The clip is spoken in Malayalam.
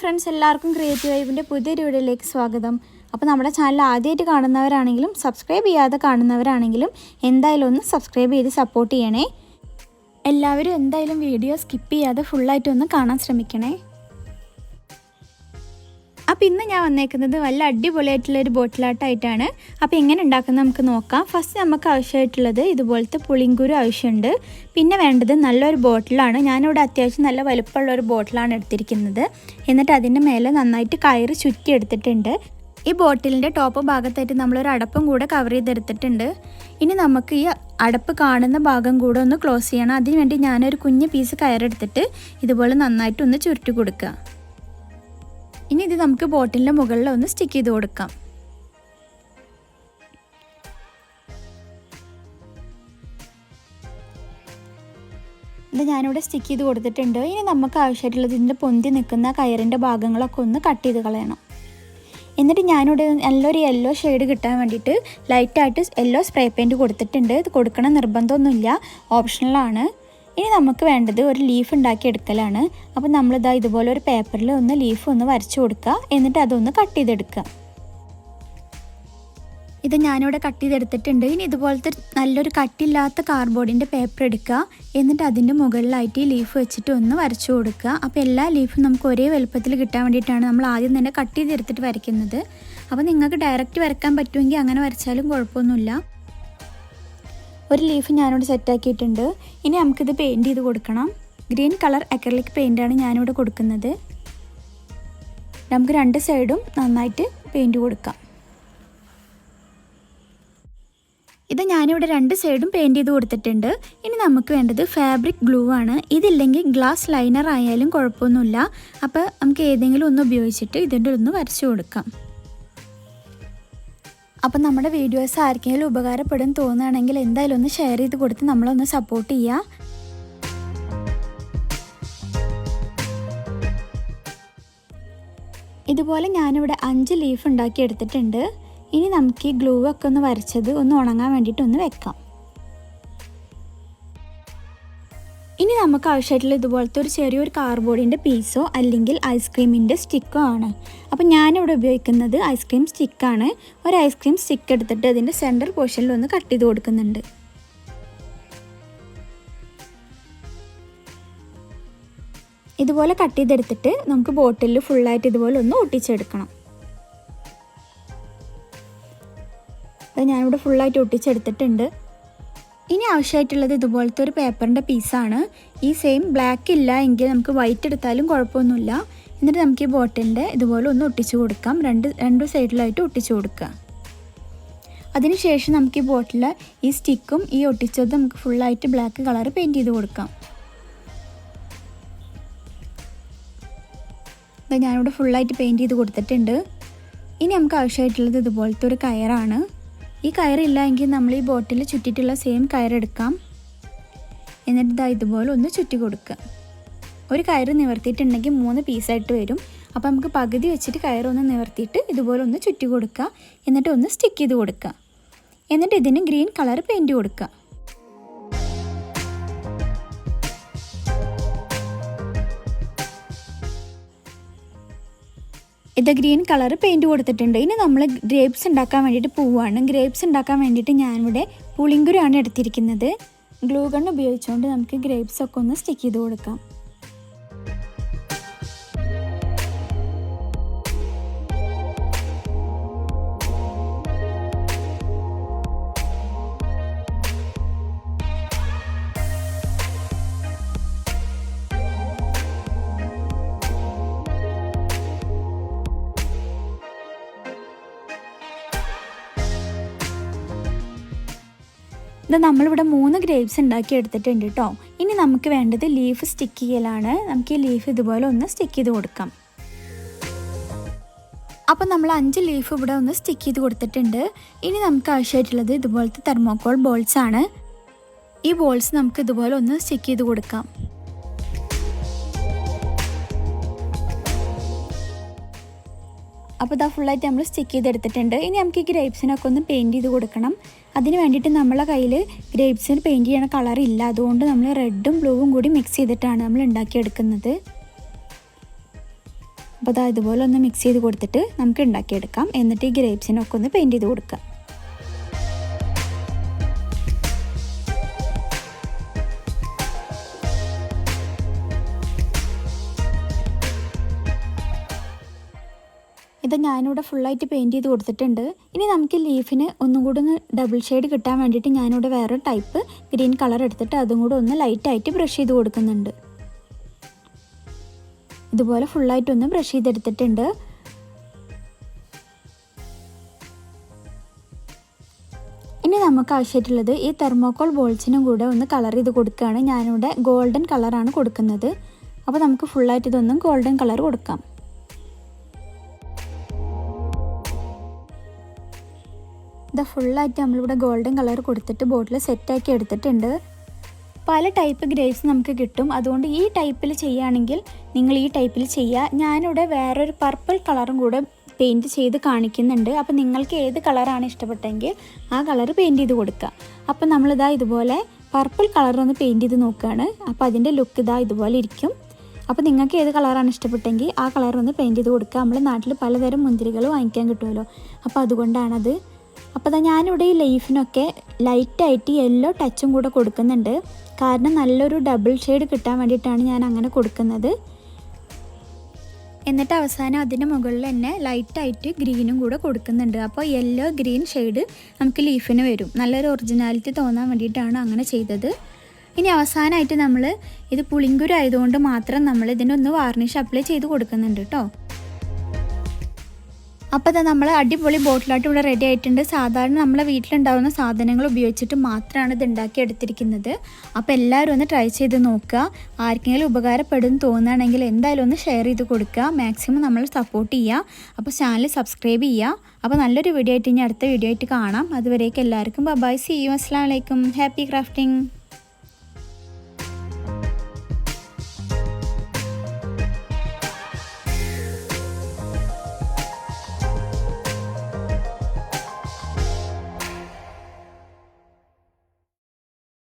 ഫ്രണ്ട്സ്, എല്ലാവർക്കും ക്രിയേറ്റീവ് വൈബിൻ്റെ പുതിയൊരു വീഡിയോയിലേക്ക് സ്വാഗതം. അപ്പോൾ നമ്മുടെ ചാനൽ ആദ്യമായിട്ട് കാണുന്നവരാണെങ്കിലും സബ്സ്ക്രൈബ് ചെയ്യാതെ കാണുന്നവരാണെങ്കിലും എന്തായാലും ഒന്ന് സബ്സ്ക്രൈബ് ചെയ്ത് സപ്പോർട്ട് ചെയ്യണേ. എല്ലാവരും എന്തായാലും വീഡിയോ സ്കിപ്പ് ചെയ്യാതെ ഫുള്ളായിട്ടൊന്ന് കാണാൻ ശ്രമിക്കണേ. അപ്പോൾ ഇന്ന് ഞാൻ വന്നേക്കുന്നത് വല്ല അടിപൊളിയായിട്ടുള്ളൊരു ബോട്ടിലാട്ടായിട്ടാണ്. അപ്പോൾ എങ്ങനെ ഉണ്ടാക്കുന്നത് നമുക്ക് നോക്കാം. ഫസ്റ്റ് നമുക്ക് ആവശ്യമായിട്ടുള്ളത് ഇതുപോലത്തെ പുളിങ്കുരു ആവശ്യമുണ്ട്. പിന്നെ വേണ്ടത് നല്ലൊരു ബോട്ടിലാണ്. ഞാനിവിടെ അത്യാവശ്യം നല്ല വലുപ്പമുള്ളൊരു ബോട്ടിലാണ് എടുത്തിരിക്കുന്നത്. എന്നിട്ട് അതിൻ്റെ മേലെ നന്നായിട്ട് കയറ് ചുറ്റി എടുത്തിട്ടുണ്ട്. ഈ ബോട്ടിലിൻ്റെ ടോപ്പ് ഭാഗത്തായിട്ട് നമ്മളൊരു അടപ്പും കൂടെ കവർ ചെയ്തെടുത്തിട്ടുണ്ട്. ഇനി നമുക്ക് ഈ അടപ്പ് കാണുന്ന ഭാഗം കൂടെ ഒന്ന് ക്ലോസ് ചെയ്യണം. അതിന് വേണ്ടി ഞാനൊരു കുഞ്ഞ് പീസ് കയറെടുത്തിട്ട് ഇതുപോലെ നന്നായിട്ടൊന്ന് ചുരുട്ടി കൊടുക്കുക. ഇനി ഇത് നമുക്ക് ബോട്ടിലിൻ്റെ മുകളിൽ ഒന്ന് സ്റ്റിക്ക് ചെയ്ത് കൊടുക്കാം. ഇത് ഞാനിവിടെ സ്റ്റിക്ക് ചെയ്ത് കൊടുത്തിട്ടുണ്ട്. ഇനി നമുക്ക് ആവശ്യമായിട്ടുള്ളത് ഇതിൻ്റെ പൊന്തി നിൽക്കുന്ന കയറിൻ്റെ ഭാഗങ്ങളൊക്കെ ഒന്ന് കട്ട് ചെയ്ത് കളയണം. എന്നിട്ട് ഞാനിവിടെ നല്ലൊരു യെല്ലോ ഷെയ്ഡ് കിട്ടാൻ വേണ്ടിയിട്ട് ലൈറ്റായിട്ട് യെല്ലോ സ്പ്രേ പെയിൻറ്റ് കൊടുത്തിട്ടുണ്ട്. ഇത് കൊടുക്കണം നിർബന്ധമൊന്നുമില്ല, ഓപ്ഷണലാണ്. ഇനി നമുക്ക് വേണ്ടത് ഒരു ലീഫ് ഉണ്ടാക്കി എടുക്കലാണ്. അപ്പോൾ നമ്മളിതാ ഇതുപോലെ ഒരു പേപ്പറിൽ ഒന്ന് ലീഫ് ഒന്ന് വരച്ചു കൊടുക്കുക. എന്നിട്ട് അതൊന്ന് കട്ട് ചെയ്തെടുക്കുക. ഇത് ഞാനിവിടെ കട്ട് ചെയ്തെടുത്തിട്ടുണ്ട്. ഇനി ഇതുപോലത്തെ നല്ലൊരു കട്ടില്ലാത്ത കാർഡ്ബോർഡിൻ്റെ പേപ്പർ എടുക്കുക. എന്നിട്ട് അതിൻ്റെ മുകളിലായിട്ട് ഈ ലീഫ് വെച്ചിട്ട് ഒന്ന് വരച്ചു കൊടുക്കുക. അപ്പോൾ എല്ലാ ലീഫും നമുക്ക് ഒരേ വലുപ്പത്തിൽ കിട്ടാൻ വേണ്ടിയിട്ടാണ് നമ്മൾ ആദ്യം തന്നെ കട്ട് ചെയ്തെടുത്തിട്ട് വരയ്ക്കുന്നത്. അപ്പോൾ നിങ്ങൾക്ക് ഡയറക്റ്റ് വരയ്ക്കാൻ പറ്റുമെങ്കിൽ അങ്ങനെ വരച്ചാലും കുഴപ്പമൊന്നുമില്ല. ഒരു ലീഫ് ഞാനിവിടെ സെറ്റാക്കിയിട്ടുണ്ട്. ഇനി നമുക്കിത് പെയിൻറ്റ് ചെയ്ത് കൊടുക്കണം. ഗ്രീൻ കളർ അക്രിലിക് പെയിൻ്റാണ് ഞാനിവിടെ കൊടുക്കുന്നത്. നമുക്ക് രണ്ട് സൈഡും നന്നായിട്ട് പെയിൻറ്റ് കൊടുക്കാം. ഇത് ഞാനിവിടെ രണ്ട് സൈഡും പെയിൻറ്റ് ചെയ്ത് കൊടുത്തിട്ടുണ്ട്. ഇനി നമുക്ക് വേണ്ടത് ഫാബ്രിക് ഗ്ലൂ ആണ്. ഇതില്ലെങ്കിൽ ഗ്ലാസ് ലൈനർ ആയാലും കുഴപ്പമൊന്നുമില്ല. അപ്പോൾ നമുക്ക് ഏതെങ്കിലും ഒന്ന് ഉപയോഗിച്ചിട്ട് ഇതിൻ്റെ ഒന്ന് വരച്ചു കൊടുക്കാം. അപ്പം നമ്മുടെ വീഡിയോസ് ആർക്കെങ്കിലും ഉപകാരപ്പെടും തോന്നുകയാണെങ്കിൽ എന്തായാലും ഒന്ന് ഷെയർ ചെയ്ത് കൊടുത്ത് നമ്മളൊന്ന് സപ്പോർട്ട് ചെയ്യുക. ഇതുപോലെ ഞാനിവിടെ 5 ലീഫ് ഉണ്ടാക്കി എടുത്തിട്ടുണ്ട്. ഇനി നമുക്ക് ഈ ഗ്ലൂ ഒക്കെ ഒന്ന് വരച്ചത് ഒന്ന് ഉണങ്ങാൻ വേണ്ടിയിട്ട് ഒന്ന് വെക്കാം. ഇനി നമുക്ക് ആവശ്യമായിട്ടുള്ള ഇതുപോലത്തെ ഒരു ചെറിയൊരു കാർഡ്ബോർഡിൻ്റെ പീസോ അല്ലെങ്കിൽ ഐസ്ക്രീമിൻ്റെ സ്റ്റിക്കോ ആണ്. അപ്പോൾ ഞാനിവിടെ ഉപയോഗിക്കുന്നത് ഐസ്ക്രീം സ്റ്റിക്കാണ്. ഒരു ഐസ്ക്രീം സ്റ്റിക്ക് എടുത്തിട്ട് അതിൻ്റെ സെൻറ്റർ പോർഷനിൽ ഒന്ന് കട്ട് ചെയ്ത് കൊടുക്കുന്നുണ്ട്. ഇതുപോലെ കട്ട് ചെയ്തെടുത്തിട്ട് നമുക്ക് ബോട്ടിലിൽ ഫുള്ളായിട്ട് ഇതുപോലെ ഒന്ന് ഒട്ടിച്ചെടുക്കണം. അത് ഞാനിവിടെ ഫുള്ളായിട്ട് ഒട്ടിച്ചെടുത്തിട്ടുണ്ട്. ഇനി ആവശ്യമായിട്ടുള്ളത് ഇതുപോലത്തെ ഒരു പേപ്പറിൻ്റെ പീസാണ്. ഈ സെയിം ബ്ലാക്ക് ഇല്ല എങ്കിൽ നമുക്ക് വൈറ്റ് എടുത്താലും കുഴപ്പമൊന്നുമില്ല. എന്നിട്ട് നമുക്ക് ഈ ബോട്ടിലിൻ്റെ ഇതുപോലെ ഒന്ന് ഒട്ടിച്ചു കൊടുക്കാം. രണ്ട് സൈഡിലായിട്ട് ഒട്ടിച്ചു കൊടുക്കുക. അതിനുശേഷം നമുക്ക് ഈ ബോട്ടിൽ ഈ സ്റ്റിക്കും ഈ ഒട്ടിച്ചതും നമുക്ക് ഫുള്ളായിട്ട് ബ്ലാക്ക് കളർ പെയിൻറ്റ് ചെയ്ത് കൊടുക്കാം. അത് ഞാനിവിടെ ഫുള്ളായിട്ട് പെയിൻറ്റ് ചെയ്ത് കൊടുത്തിട്ടുണ്ട്. ഇനി നമുക്ക് ആവശ്യമായിട്ടുള്ളത് ഇതുപോലത്തെ ഒരു കയറാണ്. ഈ കയറില്ല എങ്കിൽ നമ്മൾ ഈ ബോട്ടിൽ ചുറ്റിയിട്ടുള്ള സെയിം കയറെടുക്കാം. എന്നിട്ട് ഇതുപോലെ ഒന്ന് ചുറ്റി കൊടുക്കുക. ഒരു കയറ് നിവർത്തിയിട്ടുണ്ടെങ്കിൽ 3 പീസായിട്ട് വരും. അപ്പോൾ നമുക്ക് പകുതി വെച്ചിട്ട് കയറൊന്ന് നിവർത്തിയിട്ട് ഇതുപോലെ ഒന്ന് ചുറ്റി കൊടുക്കുക. എന്നിട്ട് ഒന്ന് സ്റ്റിക്ക് ചെയ്ത് കൊടുക്കുക. എന്നിട്ട് ഇതിന് ഗ്രീൻ കളർ പെയിൻറ്റ് കൊടുക്കുക. ഇത് ഗ്രീൻ കളർ പെയിൻറ്റ് കൊടുത്തിട്ടുണ്ട്. ഇനി നമ്മൾ ഗ്രേപ്സ് ഉണ്ടാക്കാൻ വേണ്ടിയിട്ട് പോവുകയാണ്. ഗ്രേപ്സ് ഉണ്ടാക്കാൻ വേണ്ടിയിട്ട് ഞാനിവിടെ പുളിങ്കുരുവാണ് എടുത്തിരിക്കുന്നത്. ഗ്ലൂ ഗൺ ഉപയോഗിച്ചുകൊണ്ട് നമുക്ക് ഗ്രേപ്സ് ഒക്കെ ഒന്ന് സ്റ്റിക്ക് ചെയ്ത് കൊടുക്കാം. ഇത് നമ്മളിവിടെ 3 ഗ്രേപ്സ് ഉണ്ടാക്കി എടുത്തിട്ടുണ്ട് കേട്ടോ. ഇനി നമുക്ക് വേണ്ടത് ലീഫ് സ്റ്റിക്ക് ചെയ്യലാണ്. നമുക്ക് ഈ ലീഫ് ഇതുപോലെ ഒന്ന് സ്റ്റിക്ക് ചെയ്ത് കൊടുക്കാം. അപ്പോൾ നമ്മൾ 5 ലീഫ് ഇവിടെ ഒന്ന് സ്റ്റിക്ക് ചെയ്ത് കൊടുത്തിട്ടുണ്ട്. ഇനി നമുക്ക് ആവശ്യമായിട്ടുള്ളത് ഇതുപോലത്തെ തെർമോക്കോൾ ബോൾസ് ആണ്. ഈ ബോൾസ് നമുക്ക് ഇതുപോലെ ഒന്ന് സ്റ്റിക്ക് ചെയ്ത് കൊടുക്കാം. അപ്പോൾ ഇതാ ഫുള്ളായിട്ട് നമ്മൾ സ്റ്റിക്ക് ചെയ്തെടുത്തിട്ടുണ്ട്. ഇനി നമുക്ക് ഈ ഗ്രേപ്സിനൊക്കെ ഒന്ന് പെയിൻറ്റ് ചെയ്ത് കൊടുക്കണം. അതിന് വേണ്ടിയിട്ട് നമ്മളെ കയ്യിൽ ഗ്രേപ്സിന് പെയിൻറ്റ് ചെയ്യണ കളറില്ല. അതുകൊണ്ട് നമ്മൾ റെഡും ബ്ലൂവും കൂടി മിക്സ് ചെയ്തിട്ടാണ് നമ്മൾ ഉണ്ടാക്കിയെടുക്കുന്നത്. അപ്പോൾ അതാ ഇതുപോലെ ഒന്ന് മിക്സ് ചെയ്ത് കൊടുത്തിട്ട് നമുക്ക് ഉണ്ടാക്കിയെടുക്കാം. എന്നിട്ട് ഈ ഗ്രേപ്സിനൊക്കെ ഒന്ന് പെയിൻറ്റ് ചെയ്ത് കൊടുക്കാം. ഇത് ഞാനിവിടെ ഫുള്ളായിട്ട് പെയിൻറ്റ് ചെയ്ത് കൊടുത്തിട്ടുണ്ട്. ഇനി നമുക്ക് ലീഫിന് ഒന്നും കൂടെ ഒന്ന് ഡബിൾ ഷെയ്ഡ് കിട്ടാൻ വേണ്ടിയിട്ട് ഞാനിവിടെ വേറൊരു ടൈപ്പ് ഗ്രീൻ കളർ എടുത്തിട്ട് അതും കൂടെ ഒന്ന് ലൈറ്റായിട്ട് ബ്രഷ് ചെയ്ത് കൊടുക്കുന്നുണ്ട്. ഇതുപോലെ ഫുള്ളായിട്ടൊന്ന് ബ്രഷ് ചെയ്തെടുത്തിട്ടുണ്ട്. ഇനി നമുക്ക് ആവശ്യമായിട്ടുള്ളത് ഈ തെർമോക്കോൾ ബോൾസിനും കൂടെ ഒന്ന് കളർ ചെയ്ത് കൊടുക്കുകയാണ്. ഞാനിവിടെ ഗോൾഡൻ കളറാണ് കൊടുക്കുന്നത്. അപ്പോൾ നമുക്ക് ഫുള്ളായിട്ട് ഇതൊന്നും ഗോൾഡൻ കളർ കൊടുക്കാം. ഇത് ഫുള്ളായിട്ട് നമ്മളിവിടെ ഗോൾഡൻ കളർ കൊടുത്തിട്ട് ബോട്ടിൽ സെറ്റാക്കി എടുത്തിട്ടുണ്ട്. പല ടൈപ്പ് ഗ്രേപ്സ് നമുക്ക് കിട്ടും. അതുകൊണ്ട് ഈ ടൈപ്പിൽ ചെയ്യുകയാണെങ്കിൽ നിങ്ങൾ ഈ ടൈപ്പിൽ ചെയ്യുക. ഞാനിവിടെ വേറൊരു പർപ്പിൾ കളറും കൂടെ പെയിൻറ്റ് ചെയ്ത് കാണിക്കുന്നുണ്ട്. അപ്പോൾ നിങ്ങൾക്ക് ഏത് കളറാണ് ഇഷ്ടപ്പെട്ടെങ്കിൽ ആ കളർ പെയിൻറ്റ് ചെയ്ത് കൊടുക്കുക. അപ്പോൾ നമ്മളിതാ ഇതുപോലെ പർപ്പിൾ കളറൊന്ന് പെയിൻറ്റ് ചെയ്ത് നോക്കുകയാണ്. അപ്പോൾ അതിൻ്റെ ലുക്ക് ഇതാ ഇതുപോലെ ഇരിക്കും. അപ്പോൾ നിങ്ങൾക്ക് ഏത് കളറാണ് ഇഷ്ടപ്പെട്ടെങ്കിൽ ആ കളറൊന്ന് പെയിൻറ്റ് ചെയ്ത് കൊടുക്കുക. നമ്മുടെ നാട്ടിൽ പലതരം മുന്തിരികൾ വാങ്ങിക്കാൻ കിട്ടുമല്ലോ, അപ്പോൾ അതുകൊണ്ടാണത്. അപ്പോൾ ഞാനിവിടെ ഈ ലീഫിനൊക്കെ ലൈറ്റായിട്ട് യെല്ലോ ടച്ചും കൂടെ കൊടുക്കുന്നുണ്ട്. കാരണം നല്ലൊരു ഡബിൾ ഷെയ്ഡ് കിട്ടാൻ വേണ്ടിയിട്ടാണ് ഞാൻ അങ്ങനെ കൊടുക്കുന്നത്. എന്നിട്ട് അവസാനം അതിന് മുകളിൽ തന്നെ ലൈറ്റായിട്ട് ഗ്രീനും കൂടെ കൊടുക്കുന്നുണ്ട്. അപ്പോൾ യെല്ലോ ഗ്രീൻ ഷെയ്ഡ് നമുക്ക് ലീഫിന് വരും. നല്ലൊരു ഒറിജിനാലിറ്റി തോന്നാൻ വേണ്ടിയിട്ടാണ് അങ്ങനെ ചെയ്തത്. ഇനി അവസാനമായിട്ട് നമ്മൾ ഇത് പുളിങ്കുരു ആയതുകൊണ്ട് മാത്രം നമ്മൾ ഇതിനൊന്ന് വാർണിഷ് അപ്ലൈ ചെയ്ത് കൊടുക്കുന്നുണ്ട് കേട്ടോ. അപ്പോൾ അത് നമ്മൾ അടിപൊളി ബോട്ടിലായിട്ട് ഇവിടെ റെഡി ആയിട്ടുണ്ട്. സാധാരണ നമ്മളെ വീട്ടിലുണ്ടാകുന്ന സാധനങ്ങൾ ഉപയോഗിച്ചിട്ട് മാത്രമാണ് ഇത് ഉണ്ടാക്കി എടുത്തിരിക്കുന്നത്. അപ്പോൾ എല്ലാവരും ഒന്ന് ട്രൈ ചെയ്ത് നോക്കുക. ആർക്കെങ്കിലും ഉപകാരപ്പെടും തോന്നുകയാണെങ്കിൽ എന്തായാലും ഒന്ന് ഷെയർ ചെയ്ത് കൊടുക്കുക. മാക്സിമം നമ്മൾ സപ്പോർട്ട് ചെയ്യുക. അപ്പോൾ ചാനൽ സബ്സ്ക്രൈബ് ചെയ്യുക. അപ്പോൾ നല്ലൊരു വീഡിയോ ആയിട്ട് ഇനി അടുത്ത വീഡിയോ ആയിട്ട് കാണാം. അതുവരേക്കും എല്ലാവർക്കും ബൈ, സീ യു, അസ്സലാമു അലൈക്കും, ഹാപ്പി ക്രാഫ്റ്റിംഗ്.